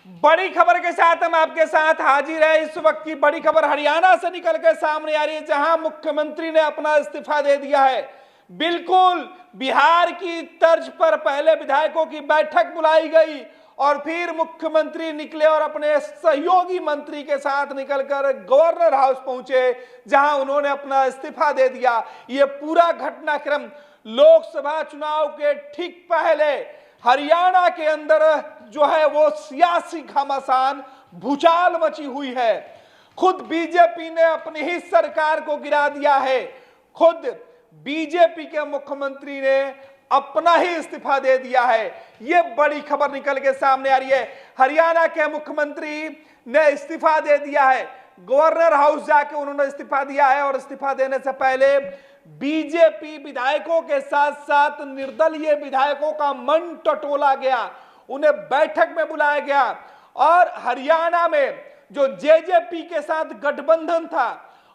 बड़ी खबर के साथ हम आपके साथ हाजिर है। इस वक्त की बड़ी खबर हरियाणा से निकलकर सामने आ रही है, जहां मुख्यमंत्री ने अपना इस्तीफा दे दिया है। बिल्कुल बिहार की तर्ज पर पहले विधायकों की बैठक बुलाई गई और फिर मुख्यमंत्री निकले और अपने सहयोगी मंत्री के साथ निकलकर गवर्नर हाउस पहुंचे, जहां उन्होंने अपना इस्तीफा दे दिया। ये पूरा घटनाक्रम लोकसभा चुनाव के ठीक पहले हरियाणा के अंदर जो है वो सियासी घमासान भूचाल मची हुई है। खुद बीजेपी ने अपनी ही सरकार को गिरा दिया है। खुद बीजेपी के मुख्यमंत्री ने अपना ही इस्तीफा दे दिया है। यह बड़ी खबर निकल के सामने आ रही है। हरियाणा के मुख्यमंत्री ने इस्तीफा दे दिया है। गवर्नर हाउस जाके उन्होंने इस्तीफा दिया है और इस्तीफा देने से पहले बीजेपी विधायकों के साथ साथ निर्दलीय विधायकों का मन टटोला गया, उन्हें बैठक में बुलाया गया और हरियाणा में जो जेजेपी के साथ गठबंधन था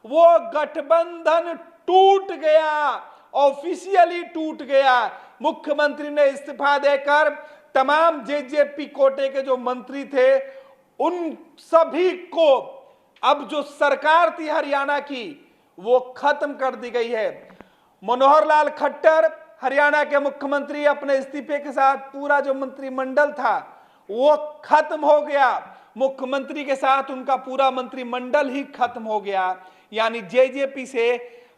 वो गठबंधन टूट गया, ऑफिशियली टूट गया। मुख्यमंत्री ने इस्तीफा देकर तमाम जेजेपी कोटे के जो मंत्री थे उन सभी को अब जो सरकार थी हरियाणा की वो खत्म कर दी गई है। मनोहर लाल खट्टर हरियाणा के मुख्यमंत्री, अपने इस्तीफे के साथ पूरा जो मंत्रिमंडल था वो खत्म हो गया। मुख्यमंत्री के साथ उनका पूरा मंत्रिमंडल ही खत्म हो गया। यानी जेजेपी से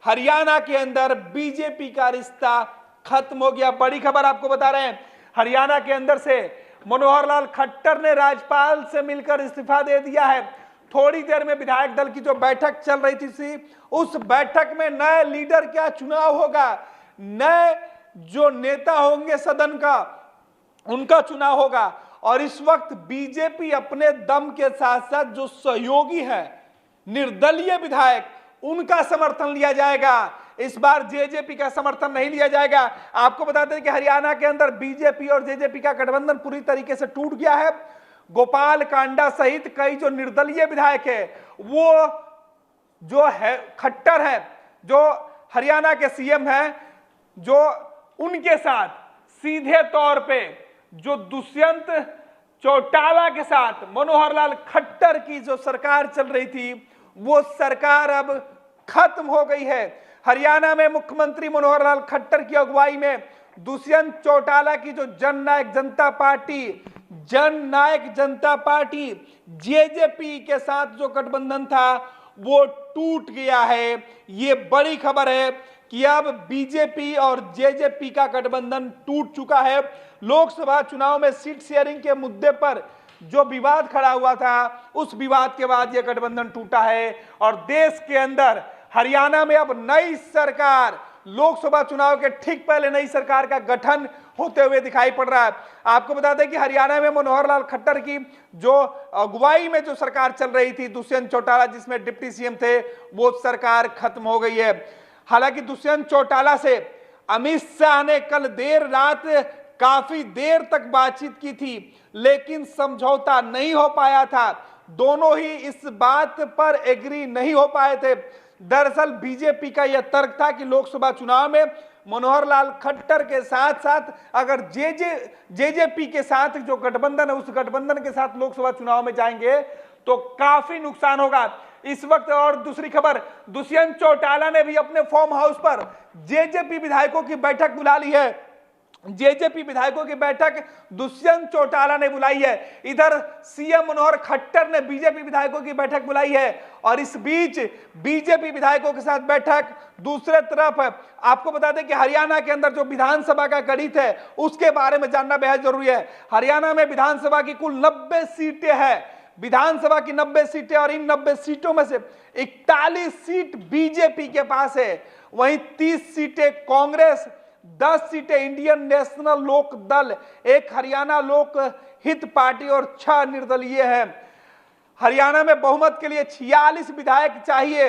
हरियाणा के अंदर बीजेपी का रिश्ता खत्म हो गया। बड़ी खबर आपको बता रहे हैं, हरियाणा के अंदर से मनोहर लाल खट्टर ने राज्यपाल से मिलकर इस्तीफा दे दिया है। थोड़ी देर में विधायक दल की जो बैठक चल रही थी, उस बैठक में नए लीडर का चुनाव होगा, नए जो नेता होंगे सदन का उनका चुनाव होगा। और इस वक्त बीजेपी अपने दम के साथ साथ जो सहयोगी है निर्दलीय विधायक उनका समर्थन लिया जाएगा। इस बार जेजेपी का समर्थन नहीं लिया जाएगा। आपको बताते हैं कि हरियाणा के अंदर बीजेपी और जेजेपी का गठबंधन पूरी तरीके से टूट गया है। गोपाल कांडा सहित कई जो निर्दलीय विधायक है, वो जो है खट्टर है, जो हरियाणा के सीएम है, जो उनके साथ सीधे तौर पे जो दुष्यंत चौटाला के साथ मनोहर लाल खट्टर की जो सरकार चल रही थी वो सरकार अब खत्म हो गई है। हरियाणा में मुख्यमंत्री मनोहर लाल खट्टर की अगुवाई में दुष्यंत चौटाला की जो जननायक जनता पार्टी जेजेपी के साथ जो गठबंधन था वो टूट गया है। ये बड़ी खबर है कि अब बीजेपी और जेजेपी का गठबंधन टूट चुका है। लोकसभा चुनाव में सीट शेयरिंग के मुद्दे पर जो विवाद खड़ा हुआ था, उस विवाद के बाद यह गठबंधन टूटा है और देश के अंदर हरियाणा में अब नई सरकार, लोकसभा चुनाव के ठीक पहले नई सरकार का गठन होते हुए दिखाई पड़ रहा है। आपको बता दें कि हरियाणा में मनोहर लाल खट्टर की जो अगुवाई में जो सरकार चल रही थी, दुष्यंत चौटाला जिसमें डिप्टी सीएम थे, वो सरकार खत्म हो गई है। हालांकि दुष्यंत चौटाला से अमित शाह ने कल देर रात काफी देर तक बातचीत की थी, लेकिन समझौता नहीं हो पाया था। दोनों ही इस बात पर एग्री नहीं हो पाए थे। दरअसल बीजेपी का यह तर्क था कि लोकसभा चुनाव में मनोहर लाल खट्टर के साथ साथ अगर जेजेपी के साथ जो गठबंधन है, उस गठबंधन के साथ लोकसभा चुनाव में जाएंगे तो काफी नुकसान होगा। इस वक्त और दूसरी खबर, दुष्यंत चौटाला ने भी अपने फार्म हाउस पर जेजेपी विधायकों की बैठक बुला ली है। जेजेपी विधायकों की बैठक दुष्यंत चौटाला ने बुलाई है। इधर सीएम मनोहर खट्टर ने बीजेपी विधायकों की बैठक बुलाई है और इस बीच बीजेपी विधायकों के साथ बैठक। दूसरे तरफ आपको बता दें कि हरियाणा के अंदर जो विधानसभा का गणित है उसके बारे में जानना बेहद जरूरी है। हरियाणा में विधानसभा की कुल 90 सीटें हैं, विधानसभा की 90 सीटें, और इन 90 सीटों में से 41 सीट बीजेपी के पास है। वहीं 30 सीटें कांग्रेस, 10 सीटें इंडियन नेशनल लोक दल, एक हरियाणा लोक हित पार्टी और 6 निर्दलीय हैं। हरियाणा में बहुमत के लिए 46 विधायक चाहिए।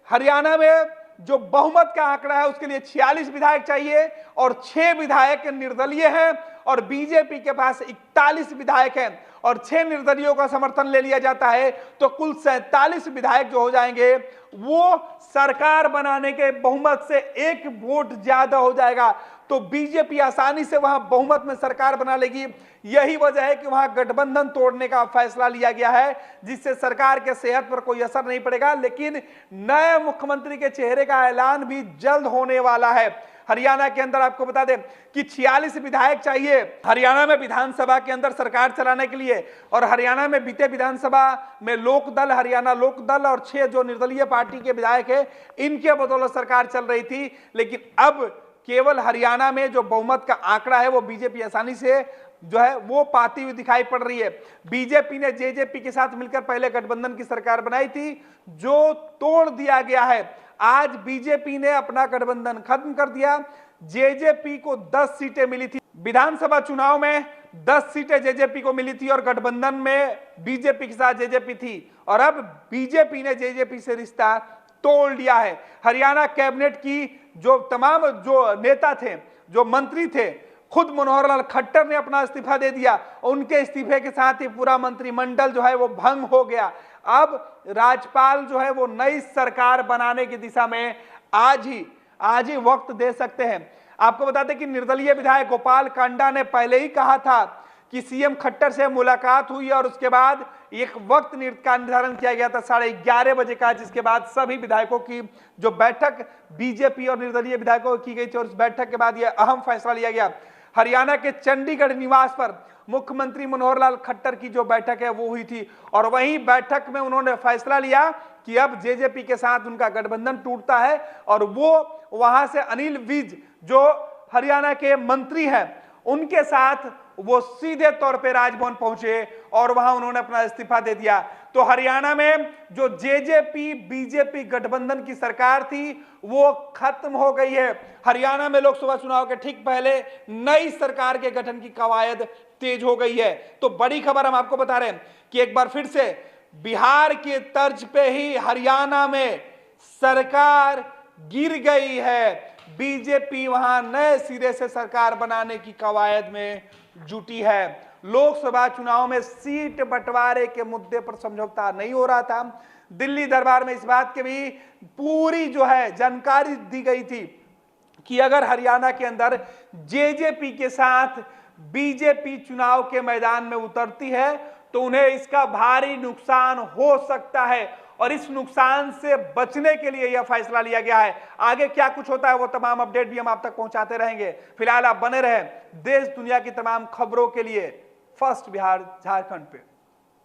हरियाणा में जो बहुमत का आंकड़ा है उसके लिए 46 विधायक चाहिए और 6 विधायक निर्दलीय हैं और बीजेपी के पास 41 विधायक हैं और 6 निर्दलीयों का समर्थन ले लिया जाता है तो कुल 47 विधायक जो हो जाएंगे वो सरकार बनाने के बहुमत से 1 वोट ज्यादा हो जाएगा तो बीजेपी आसानी से वहां बहुमत में सरकार बना लेगी। यही वजह है कि वहां गठबंधन तोड़ने का फैसला लिया गया है, जिससे सरकार के सेहत पर कोई असर नहीं पड़ेगा। लेकिन नए मुख्यमंत्री के चेहरे का ऐलान भी जल्द होने वाला है। हरियाणा के अंदर आपको बता दें कि 46 विधायक चाहिए हरियाणा में विधानसभा के अंदर सरकार चलाने के लिए। और हरियाणा में बीते विधानसभा में लोकदल, हरियाणा लोकदल और 6 जो निर्दलीय पार्टी के विधायक है, इनके बदौलत सरकार चल रही थी। लेकिन अब केवल हरियाणा में जो बहुमत का आंकड़ा है वो बीजेपी आसानी से जो है वो पाती हुई दिखाई पड़ रही है। बीजेपी ने जेजेपी के साथ मिलकर पहले गठबंधन की सरकार बनाई थी, जो तोड़ दिया गया है। आज बीजेपी ने अपना गठबंधन खत्म कर दिया। जेजेपी को 10 सीटें मिली थी विधानसभा चुनाव में, 10 सीटें जेजेपी को मिली थी और गठबंधन में बीजेपी के साथ जेजेपी थी। और अब बीजेपी ने जेजेपी से रिश्ता तोड़ लिया है। हरियाणा कैबिनेट की जो तमाम जो नेता थे, जो मंत्री थे, खुद मनोहर लाल खट्टर ने अपना इस्तीफा दे दिया। उनके इस्तीफे के साथ ही पूरा मंत्रिमंडल जो है वो भंग हो गया। अब राज्यपाल जो है वो नई सरकार बनाने की दिशा में आज ही वक्त दे सकते हैं। आपको बता दें कि निर्दलीय विधायक गोपाल कांडा ने पहले ही कहा था कि सीएम खट्टर से मुलाकात हुई और उसके बाद एक वक्त का निर्धारण किया गया था 11:30 बजे का, जिसके बाद सभी विधायकों की जो बैठक बीजेपी और निर्दलीय विधायकों की गई थी और उस बैठक के बाद यह अहम फैसला लिया गया। हरियाणा के चंडीगढ़ निवास पर मुख्यमंत्री मनोहर लाल खट्टर की जो बैठक है वो हुई थी और वहीं बैठक में उन्होंने फैसला लिया कि अब जेजेपी के साथ उनका गठबंधन टूटता है और वो वहां से अनिल विज जो हरियाणा के मंत्री हैं उनके साथ वो सीधे तौर पे राजभवन पहुंचे और वहां उन्होंने अपना इस्तीफा दे दिया। तो हरियाणा में जो जेजेपी बीजेपी गठबंधन की सरकार थी वो खत्म हो गई है। हरियाणा में लोकसभा चुनाव के ठीक पहले नई सरकार के गठन की कवायद तेज हो गई है। तो बड़ी खबर हम आपको बता रहे हैं कि एक बार फिर से बिहार के तर्ज पे ही हरियाणा में सरकार गिर गई है। बीजेपी वहां नए सिरे से सरकार बनाने की कवायद में जुटी है। लोकसभा चुनाव में सीट बंटवारे के मुद्दे पर समझौता नहीं हो रहा था। दिल्ली दरबार में इस बात की भी पूरी जो है जानकारी दी गई थी कि अगर हरियाणा के अंदर जेजेपी के साथ बीजेपी चुनाव के मैदान में उतरती है तो उन्हें इसका भारी नुकसान हो सकता है और इस नुकसान से बचने के लिए यह फैसला लिया गया है। आगे क्या कुछ होता है वो तमाम अपडेट भी हम आप तक पहुंचाते रहेंगे। फिलहाल आप बने रहें देश दुनिया की तमाम खबरों के लिए फर्स्ट बिहार झारखंड पे।